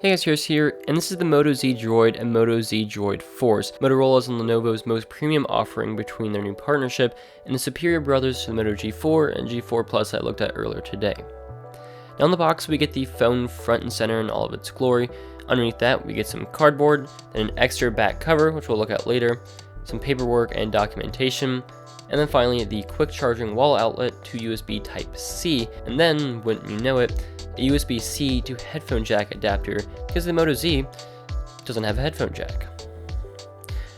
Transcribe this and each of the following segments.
Hey guys, here's here, and this is the Moto Z Droid and Moto Z Droid Force, Motorola's and Lenovo's most premium offering between their new partnership and the superior brothers to the Moto G4 and G4 Plus I looked at earlier today. Now in the box we get the phone front and center in all of its glory. Underneath that we get some cardboard, then an extra back cover, which we'll look at later, some paperwork and documentation, and then finally the quick charging wall outlet to USB Type-C, and then, wouldn't you know it, a USB-C to headphone jack adapter, because the Moto Z doesn't have a headphone jack.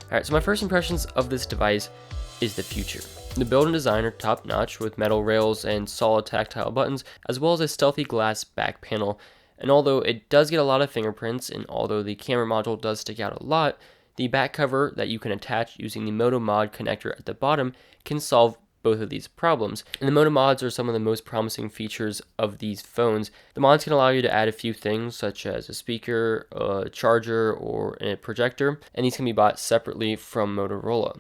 Alright, so my first impressions of this device is the future. The build and design are top notch with metal rails and solid tactile buttons, as well as a stealthy glass back panel, and although it does get a lot of fingerprints, and although the camera module does stick out a lot, the back cover that you can attach using the Moto mod connector at the bottom can solve both of these problems. And the Moto mods are some of the most promising features of these phones. The mods can allow you to add a few things such as a speaker, a charger, or a projector, and these can be bought separately from Motorola.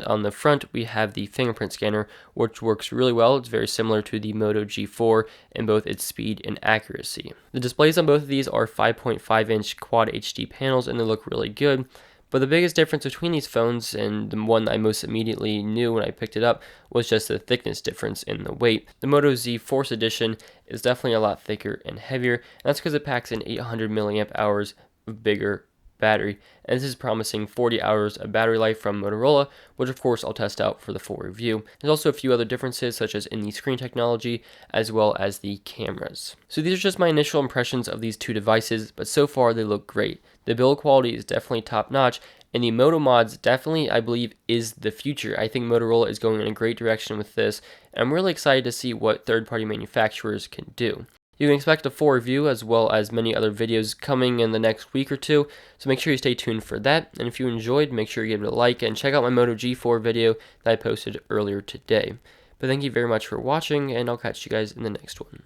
On the front, we have the fingerprint scanner, which works really well. It's very similar to the Moto G4 in both its speed and accuracy. The displays on both of these are 5.5-inch Quad HD panels, and they look really good. But the biggest difference between these phones, and the one I most immediately knew when I picked it up, was just the thickness difference in the weight. The Moto Z Force Edition is definitely a lot thicker and heavier, and that's because it packs in 800 milliamp hours of bigger battery, and this is promising 40 hours of battery life from Motorola, which of course I'll test out for the full review. There's also a few other differences such as in the screen technology as well as the cameras. So these are just my initial impressions of these two devices, but so far they look great. The build quality is definitely top notch, and the Moto mods definitely, I believe, is the future. I think Motorola is going in a great direction with this, and I'm really excited to see what third-party manufacturers can do. You can expect a full review as well as many other videos coming in the next week or two, so make sure you stay tuned for that. And if you enjoyed, make sure you give it a like and check out my Moto G4 video that I posted earlier today. But thank you very much for watching, and I'll catch you guys in the next one.